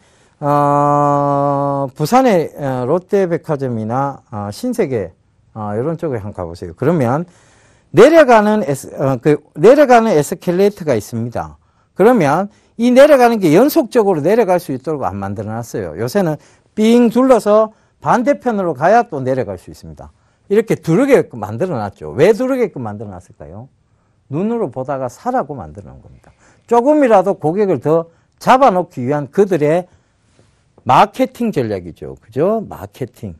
부산의 롯데백화점이나 신세계, 이런 쪽에 한번 가보세요. 그러면, 내려가는 에스컬레이터가 있습니다. 그러면, 이 내려가는 게 연속적으로 내려갈 수 있도록 안 만들어 놨어요. 요새는 삥 둘러서 반대편으로 가야 또 내려갈 수 있습니다. 이렇게 두르게끔 만들어 놨죠. 왜 두르게끔 만들어 놨을까요? 눈으로 보다가 사라고 만들어 놓은 겁니다. 조금이라도 고객을 더 잡아놓기 위한 그들의 마케팅 전략이죠. 그죠? 마케팅.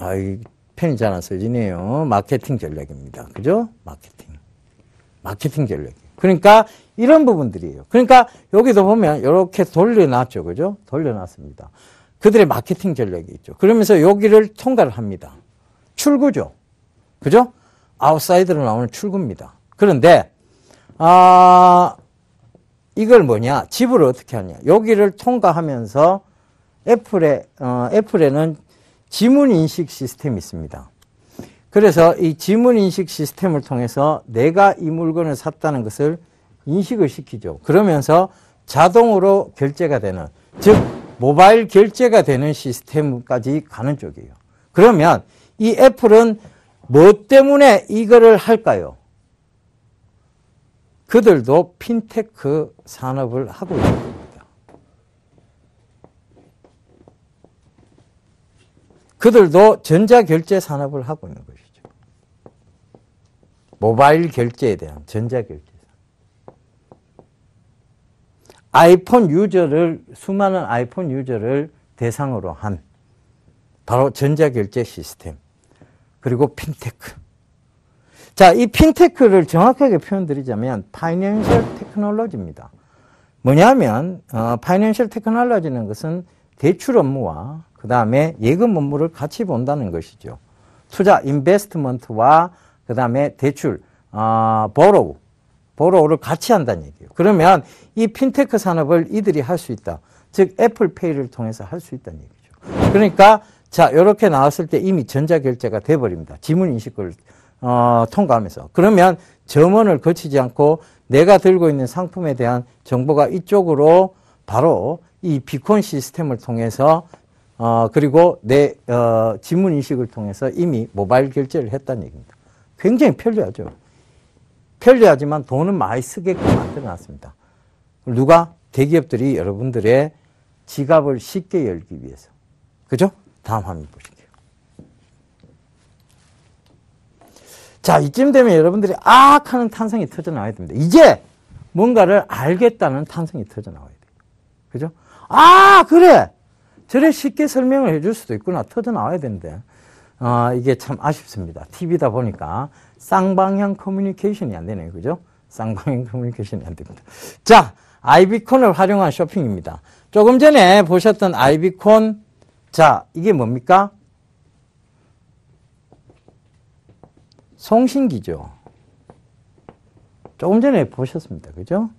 이 펜이 잘 안 써지네요. 마케팅 전략입니다. 그죠? 마케팅 전략. 그러니까 이런 부분들이에요. 그러니까 여기도 보면 이렇게 돌려놨죠. 그죠? 돌려놨습니다. 그들의 마케팅 전략이 있죠. 그러면서 여기를 통과를 합니다. 출구죠. 그죠? 아웃사이드로 나오는 출구입니다. 그런데 이걸 뭐냐? 지불을 어떻게 하냐? 여기를 통과하면서 애플에는 지문인식 시스템이 있습니다. 그래서 이 지문인식 시스템을 통해서 내가 이 물건을 샀다는 것을 인식을 시키죠. 그러면서 자동으로 결제가 되는, 즉 모바일 결제가 되는 시스템까지 가는 쪽이에요. 그러면 이 애플은 뭐 때문에 이거를 할까요? 그들도 핀테크 산업을 하고 있는 겁니다. 그들도 전자결제 산업을 하고 있는 것이죠. 모바일 결제에 대한 전자결제. 수많은 아이폰 유저를 대상으로 한 바로 전자결제 시스템. 그리고 핀테크. 자, 이 핀테크를 정확하게 표현드리자면 파이낸셜 테크놀로지입니다. 뭐냐면 파이낸셜 테크놀로지는 것은 대출 업무와 그 다음에 예금 업무를 같이 본다는 것이죠. 투자, 인베스트먼트와 그 다음에 대출, 보로우를 같이 한다는 얘기예요. 그러면 이 핀테크 산업을 이들이 할 수 있다. 즉 애플페이를 통해서 할 수 있다는 얘기죠. 그러니까 자, 이렇게 나왔을 때 이미 전자결제가 돼버립니다. 지문인식을 통과하면서. 그러면 점원을 거치지 않고 내가 들고 있는 상품에 대한 정보가 이쪽으로 바로 이 비콘 시스템을 통해서 그리고 내 지문인식을 통해서 이미 모바일 결제를 했다는 얘기입니다. 굉장히 편리하죠. 편리하지만 돈은 많이 쓰게끔 만들어놨습니다. 누가? 대기업들이 여러분들의 지갑을 쉽게 열기 위해서. 그죠? 다음 화면 보실게요. 자, 이쯤 되면 여러분들이 하는 탄성이 터져나와야 됩니다. 이제 뭔가를 알겠다는 탄성이 터져나와야 돼요. 그죠? 그래! 저래 쉽게 설명을 해줄 수도 있구나. 터져나와야 되는데. 이게 참 아쉽습니다. TV다 보니까 쌍방향 커뮤니케이션이 안 되네요. 그죠? 쌍방향 커뮤니케이션이 안 됩니다. 자, 아이비콘을 활용한 쇼핑입니다. 조금 전에 보셨던 아이비콘, 자, 이게 뭡니까? 송신기죠. 조금 전에 보셨습니다. 그죠?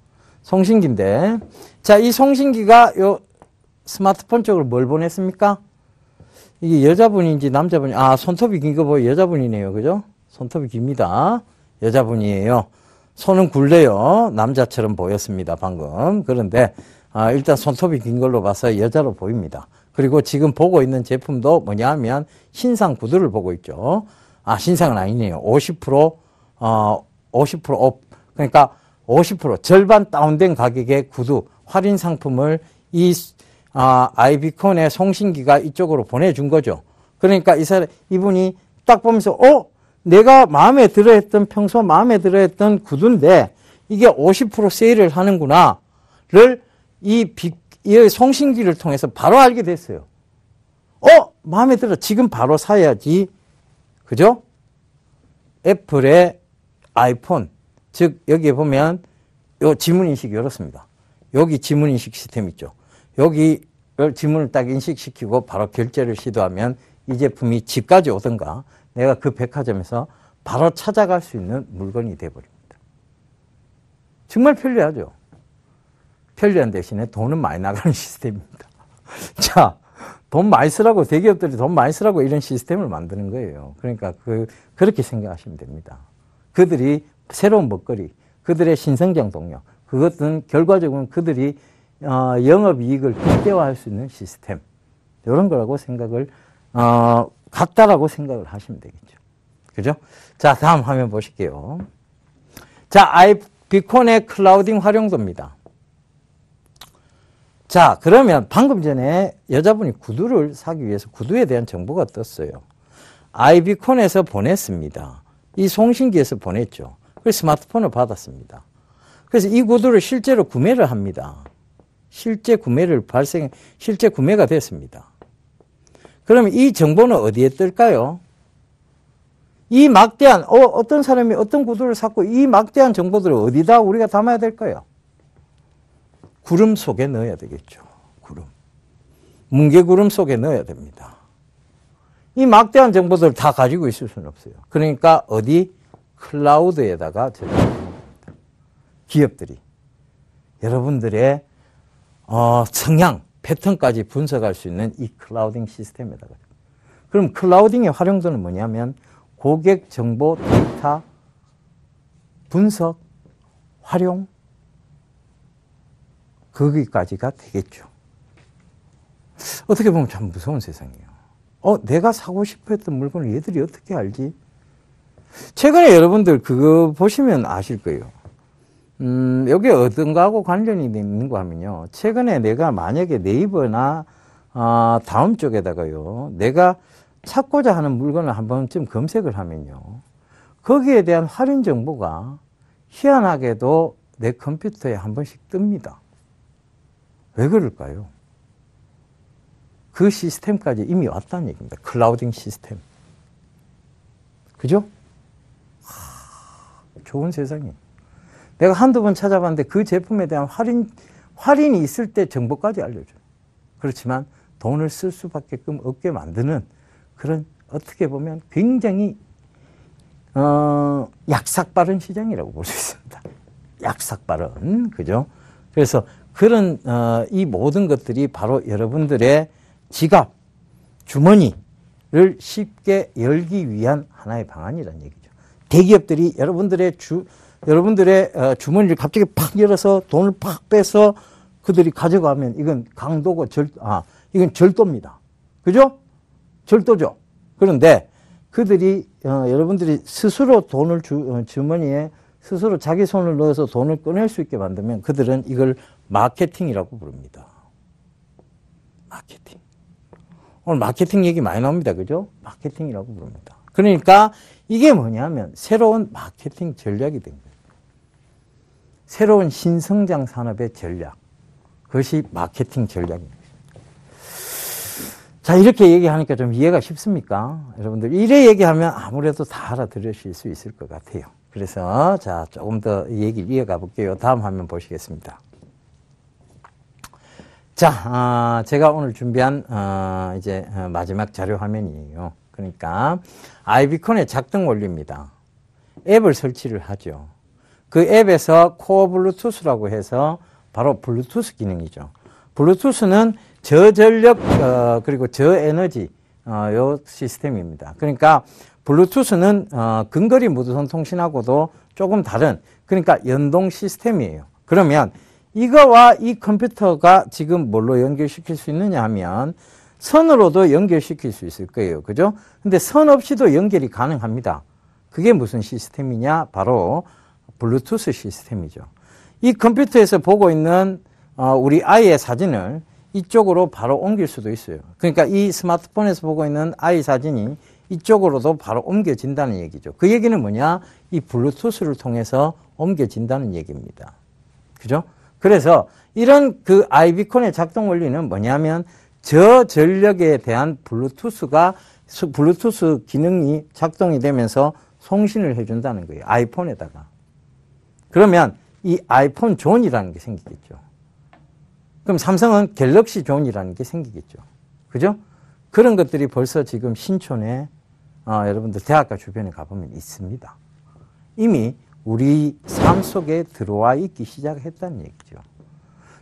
송신기인데. 자, 이 송신기가 요 스마트폰 쪽으로 뭘 보냈습니까? 이게 여자분인지 남자분이, 손톱이 긴 거 보여 여자분이네요. 그죠? 손톱이 깁니다. 여자분이에요. 손은 굴려요. 남자처럼 보였습니다. 방금. 그런데, 일단 손톱이 긴 걸로 봐서 여자로 보입니다. 그리고 지금 보고 있는 제품도 뭐냐 하면 신상 구두를 보고 있죠. 신상은 아니네요. 50% 업. 그러니까 50% 절반 다운된 가격의 구두, 할인 상품을 이 아이비콘의 송신기가 이쪽으로 보내준 거죠. 그러니까 이분이 딱 보면서, 내가 평소 마음에 들어 했던 구두인데, 이게 50% 세일을 하는구나를 이 송신기를 통해서 바로 알게 됐어요. 마음에 들어. 지금 바로 사야지. 그죠? 애플의 아이폰. 즉, 여기에 보면, 요 지문인식이 이렇습니다. 여기 지문인식 시스템 있죠. 여기 지문을 딱 인식시키고 바로 결제를 시도하면 이 제품이 집까지 오든가 내가 그 백화점에서 바로 찾아갈 수 있는 물건이 돼버립니다. 정말 편리하죠. 편리한 대신에 돈은 많이 나가는 시스템입니다. 자, 돈 많이 쓰라고, 대기업들이 돈 많이 쓰라고 이런 시스템을 만드는 거예요. 그러니까 그렇게 생각하시면 됩니다. 그들이 새로운 먹거리, 그들의 신성장 동력, 그것은 결과적으로 그들이 영업이익을 극대화할 수 있는 시스템, 이런 거라고 생각을 같다라고 생각을 하시면 되겠죠. 그죠? 자, 다음 화면 보실게요. 자, 아이비콘의 클라우딩 활용도입니다. 자, 그러면 방금 전에 여자분이 구두를 사기 위해서 구두에 대한 정보가 떴어요. 아이비콘에서 보냈습니다. 이 송신기에서 보냈죠. 그래서 스마트폰을 받았습니다. 그래서 이 구두를 실제로 구매를 합니다. 실제 구매가 됐습니다. 그러면 이 정보는 어디에 뜰까요? 이 막대한, 어떤 사람이 어떤 구두를 샀고 이 막대한 정보들을 어디다 우리가 담아야 될까요? 구름 속에 넣어야 되겠죠. 구름. 뭉게구름 속에 넣어야 됩니다. 이 막대한 정보들을 다 가지고 있을 수는 없어요. 그러니까 어디? 클라우드에다가 저장합니다. 기업들이 여러분들의 성향, 패턴까지 분석할 수 있는 이 클라우딩 시스템에다가. 그럼 클라우딩의 활용도는 뭐냐면 고객 정보 데이터 분석, 활용, 거기까지가 되겠죠. 어떻게 보면 참 무서운 세상이에요. 내가 사고 싶어 했던 물건을 얘들이 어떻게 알지? 최근에 여러분들 그거 보시면 아실 거예요. 여기 어떤 거하고 관련이 있는 거 하면요. 최근에 내가 만약에 네이버나 다음 쪽에다가요. 내가 찾고자 하는 물건을 한 번쯤 검색을 하면요. 거기에 대한 할인 정보가 희한하게도 내 컴퓨터에 한 번씩 뜹니다. 왜 그럴까요? 그 시스템까지 이미 왔다는 얘기입니다. 클라우딩 시스템. 그죠? 좋은 세상이에요. 내가 한두 번 찾아봤는데 그 제품에 대한 할인이 있을 때 정보까지 알려줘요. 그렇지만 돈을 쓸 수밖에 없게 만드는 그런 어떻게 보면 굉장히 약삭빠른 시장이라고 볼 수 있습니다. 약삭빠른. 그죠? 그래서 그런 이 모든 것들이 바로 여러분들의 지갑, 주머니를 쉽게 열기 위한 하나의 방안이라는 얘기죠. 대기업들이 여러분들의 주머니를 갑자기 팍 열어서 돈을 팍 빼서 그들이 가져가면 이건 강도고 이건 절도입니다. 그죠? 절도죠. 그런데 그들이 여러분들이 스스로 돈을 주머니에 스스로 자기 손을 넣어서 돈을 꺼낼 수 있게 만들면 그들은 이걸 마케팅이라고 부릅니다. 마케팅. 오늘 마케팅 얘기 많이 나옵니다. 그죠? 마케팅이라고 부릅니다. 그러니까 이게 뭐냐면 새로운 마케팅 전략이 된 거예요. 새로운 신성장 산업의 전략. 그것이 마케팅 전략입니다. 자, 이렇게 얘기하니까 좀 이해가 쉽습니까? 여러분들, 이래 얘기하면 아무래도 다 알아들으실 수 있을 것 같아요. 그래서, 자, 조금 더 얘기를 이어가 볼게요. 다음 화면 보시겠습니다. 자, 제가 오늘 준비한, 이제, 마지막 자료 화면이에요. 그러니까, 아이비콘의 작동 원리입니다. 앱을 설치를 하죠. 그 앱에서 코어 블루투스라고 해서 바로 블루투스 기능이죠. 블루투스는 저전력, 그리고 저에너지, 요 시스템입니다. 그러니까, 블루투스는, 근거리 무선 통신하고도 조금 다른, 그러니까 연동 시스템이에요. 그러면, 이거와 이 컴퓨터가 지금 뭘로 연결시킬 수 있느냐 하면 선으로도 연결시킬 수 있을 거예요. 그죠? 근데 선 없이도 연결이 가능합니다. 그게 무슨 시스템이냐? 바로 블루투스 시스템이죠. 이 컴퓨터에서 보고 있는 우리 아이의 사진을 이쪽으로 바로 옮길 수도 있어요. 그러니까 이 스마트폰에서 보고 있는 아이 사진이 이쪽으로도 바로 옮겨진다는 얘기죠. 그 얘기는 뭐냐? 이 블루투스를 통해서 옮겨진다는 얘기입니다. 그죠? 그래서 이런 그 아이비콘의 작동 원리는 뭐냐면 저전력에 대한 블루투스 기능이 작동이 되면서 송신을 해준다는 거예요. 아이폰에다가. 그러면 이 아이폰 존이라는 게 생기겠죠. 그럼 삼성은 갤럭시 존이라는 게 생기겠죠. 그죠? 그런 것들이 벌써 지금 신촌에 여러분들 대학가 주변에 가보면 있습니다. 이미 우리 삶 속에 들어와 있기 시작했다는 얘기죠.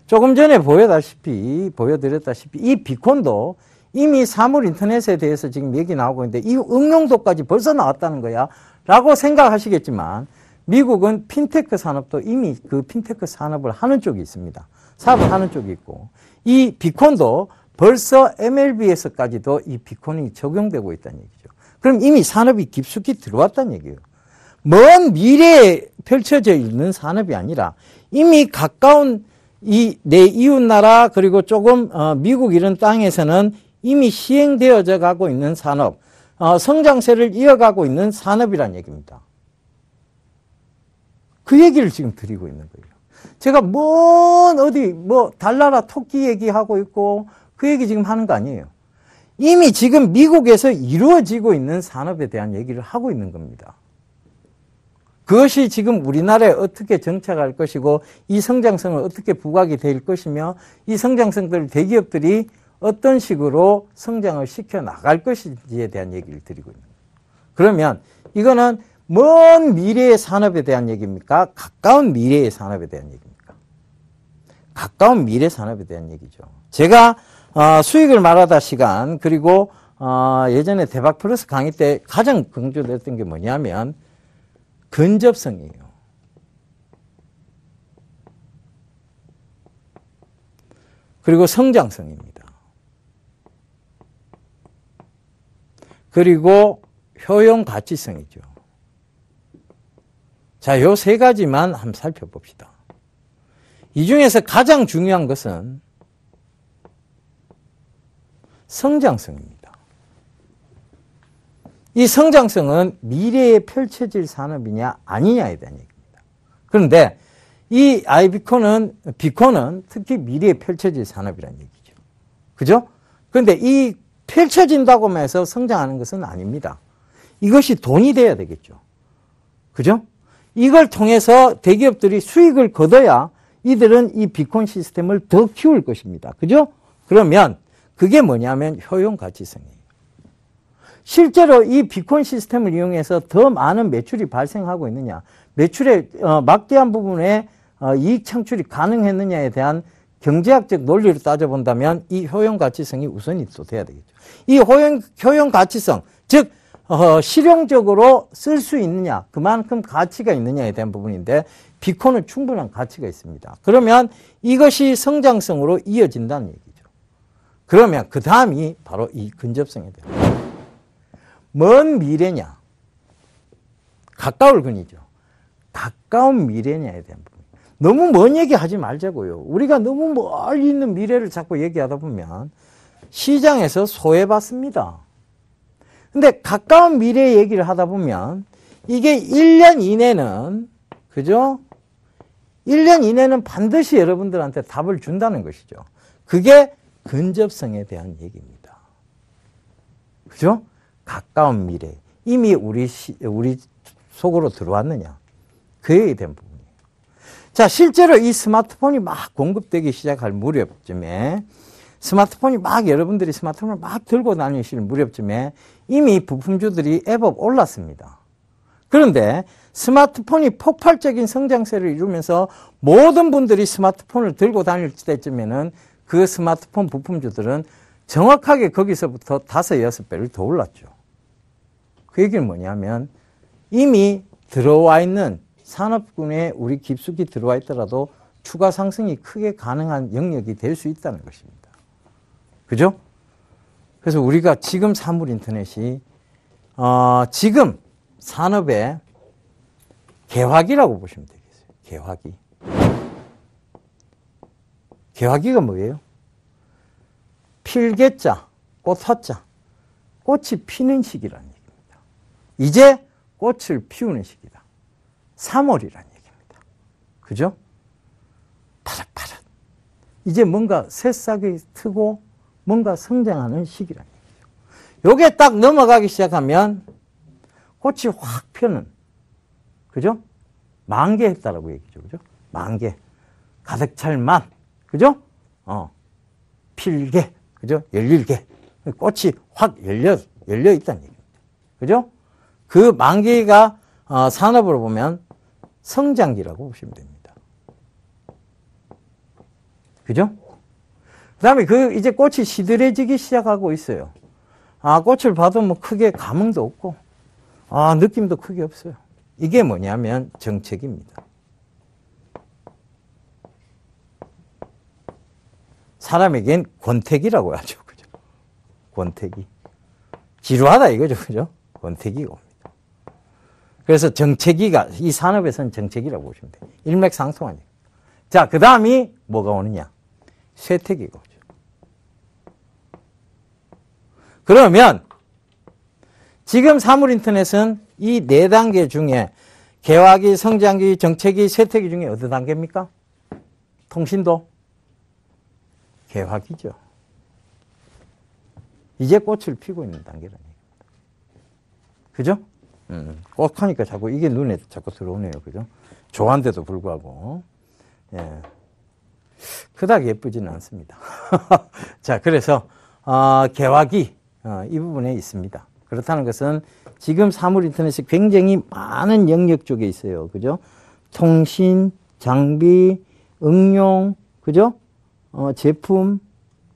조금 전에 보여드렸다시피 이 비콘도 이미 사물 인터넷에 대해서 지금 얘기 나오고 있는데 이 응용도까지 벌써 나왔다는 거야 라고 생각하시겠지만 미국은 핀테크 산업도 이미 그 핀테크 산업을 하는 쪽이 있습니다. 사업을 하는 쪽이 있고 이 비콘도 벌써 MLB에서까지도 이 비콘이 적용되고 있다는 얘기죠. 그럼 이미 산업이 깊숙이 들어왔다는 얘기예요. 먼 미래에 펼쳐져 있는 산업이 아니라 이미 가까운 내 이웃나라 그리고 조금 미국 이런 땅에서는 이미 시행되어져 가고 있는 산업, 성장세를 이어가고 있는 산업이란 얘기입니다. 그 얘기를 지금 드리고 있는 거예요. 제가 달나라 토끼 얘기하고 있고 그 얘기 지금 하는 거 아니에요. 이미 지금 미국에서 이루어지고 있는 산업에 대한 얘기를 하고 있는 겁니다. 그것이 지금 우리나라에 어떻게 정착할 것이고 이 성장성을 어떻게 부각이 될 것이며 이 성장성들을 대기업들이 어떤 식으로 성장을 시켜 나갈 것인지에 대한 얘기를 드리고 있는 거예요. 그러면 이거는 먼 미래의 산업에 대한 얘기입니까? 가까운 미래의 산업에 대한 얘기입니까? 가까운 미래 산업에 대한 얘기죠. 제가 수익을 말하다 시간 그리고 예전에 대박 플러스 강의 때 가장 강조됐던 게 뭐냐면 근접성이에요. 그리고 성장성입니다. 그리고 효용 가치성이죠. 자, 요 세 가지만 한번 살펴봅시다. 이 중에서 가장 중요한 것은 성장성입니다. 이 성장성은 미래에 펼쳐질 산업이냐 아니냐에 대한 얘기입니다. 그런데 이 비콘은 특히 미래에 펼쳐질 산업이라는 얘기죠. 그죠? 그런데 이 펼쳐진다고 해서 성장하는 것은 아닙니다. 이것이 돈이 돼야 되겠죠. 그죠? 이걸 통해서 대기업들이 수익을 거둬야 이들은 이 비콘 시스템을 더 키울 것입니다. 그죠? 그러면 그게 뭐냐면 효용 가치성이에요. 실제로 이 비콘 시스템을 이용해서 더 많은 매출이 발생하고 있느냐, 매출의 막대한 부분에 이익 창출이 가능했느냐에 대한 경제학적 논리로 따져본다면 이 효용 가치성이 우선이 또 돼야 되겠죠. 이 효용 가치성, 즉 실용적으로 쓸 수 있느냐, 그만큼 가치가 있느냐에 대한 부분인데 비콘은 충분한 가치가 있습니다. 그러면 이것이 성장성으로 이어진다는 얘기죠. 그러면 그 다음이 바로 이 근접성에 대한 먼 미래냐, 가까울 근이죠. 가까운 미래냐에 대한 부분. 너무 먼 얘기 하지 말자고요. 우리가 너무 멀리 있는 미래를 자꾸 얘기하다 보면 시장에서 소외받습니다. 근데 가까운 미래 얘기를 하다 보면 이게 1년 이내는, 그죠? 1년 이내는 반드시 여러분들한테 답을 준다는 것이죠. 그게 근접성에 대한 얘기입니다. 그죠? 가까운 미래. 이미 우리 속으로 들어왔느냐. 그에 대한 부분이에요. 자, 실제로 이 스마트폰이 막 공급되기 시작할 무렵쯤에 여러분들이 스마트폰을 막 들고 다니실 무렵쯤에 이미 부품주들이 애법 올랐습니다. 그런데 스마트폰이 폭발적인 성장세를 이루면서 모든 분들이 스마트폰을 들고 다닐 때쯤에는 그 스마트폰 부품주들은 정확하게 거기서부터 5, 6배를 더 올랐죠. 그 얘기는 뭐냐면 이미 들어와 있는 산업군에 우리 깊숙이 들어와 있더라도 추가 상승이 크게 가능한 영역이 될 수 있다는 것입니다. 그죠? 그래서 우리가 지금 사물 인터넷이 지금 산업의 개화기라고 보시면 되겠어요. 개화기. 개화기가 뭐예요? 필개자, 꽃화자, 꽃이 피는 시기라는 얘기입니다. 이제 꽃을 피우는 시기다. 3월이라는 얘기입니다. 그죠? 파릇파릇. 이제 뭔가 새싹이 트고 뭔가 성장하는 시기라는 얘기죠. 요게 딱 넘어가기 시작하면 꽃이 확 펴는, 그죠? 만개했다라고 얘기죠. 그죠? 만개. 가득 찰 만. 그죠? 필개. 그죠? 열릴개. 꽃이 확 열려 있다는 얘기입니다. 그죠? 그 만기가 산업으로 보면 성장기라고 보시면 됩니다. 그죠? 그 다음에 이제 꽃이 시들해지기 시작하고 있어요. 꽃을 봐도 뭐 크게 감흥도 없고, 느낌도 크게 없어요. 이게 뭐냐면 정책입니다. 사람에겐 권태기라고 하죠. 그죠? 권태기. 지루하다 이거죠. 그죠? 권태기가 옵니다. 그래서 정체기가, 이 산업에서는 정체기라고 보시면 돼요. 일맥상통하니까. 자, 그 다음이 뭐가 오느냐? 쇠퇴기가 오죠. 그러면 지금 사물인터넷은 이 4단계 중에 개화기, 성장기, 정체기, 쇠퇴기 중에 어느 단계입니까? 통신도? 개화기죠. 이제 꽃을 피고 있는 단계라는 얘기입니다. 그죠? 꽃하니까 자꾸 이게 눈에 자꾸 들어오네요. 그죠? 좋아한데도 불구하고. 예. 그닥 예쁘지는 않습니다. 자, 그래서, 개화기, 이 부분에 있습니다. 그렇다는 것은 지금 사물인터넷이 굉장히 많은 영역 쪽에 있어요. 그죠? 통신, 장비, 응용, 그죠? 제품,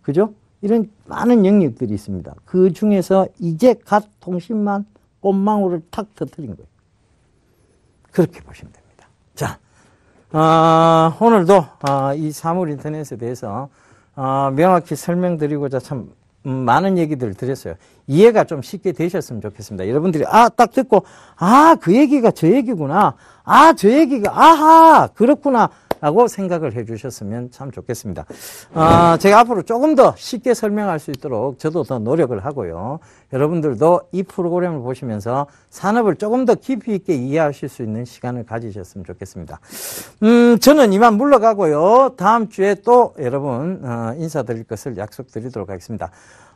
그죠? 이런 많은 영역들이 있습니다. 그 중에서 이제 갓 통신만 꽃망울을 탁 터뜨린 거예요. 그렇게 보시면 됩니다. 자, 오늘도 이 사물인터넷에 대해서 명확히 설명드리고자 참 많은 얘기들을 드렸어요. 이해가 좀 쉽게 되셨으면 좋겠습니다. 여러분들이 딱 듣고 그 얘기가 저 얘기구나. 저 얘기가 아하 그렇구나 라고 생각을 해 주셨으면 참 좋겠습니다. 제가 앞으로 조금 더 쉽게 설명할 수 있도록 저도 더 노력을 하고요. 여러분들도 이 프로그램을 보시면서 산업을 조금 더 깊이 있게 이해하실 수 있는 시간을 가지셨으면 좋겠습니다. 저는 이만 물러가고요. 다음 주에 또 여러분 인사드릴 것을 약속드리도록 하겠습니다.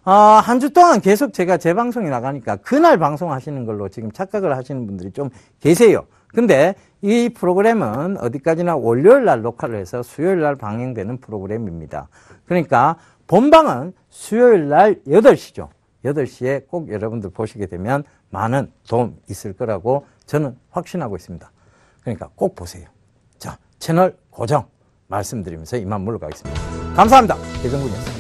한 주 동안 계속 제가 제 방송이 나가니까 그날 방송하시는 걸로 지금 착각을 하시는 분들이 좀 계세요. 근데 이 프로그램은 어디까지나 월요일 날 녹화를 해서 수요일 날 방영되는 프로그램입니다. 그러니까 본방은 수요일 날 8시죠. 8시에 꼭 여러분들 보시게 되면 많은 도움 있을 거라고 저는 확신하고 있습니다. 그러니까 꼭 보세요. 자, 채널 고정 말씀드리면서 이만 물러가겠습니다. 감사합니다. 대병군이었습니다.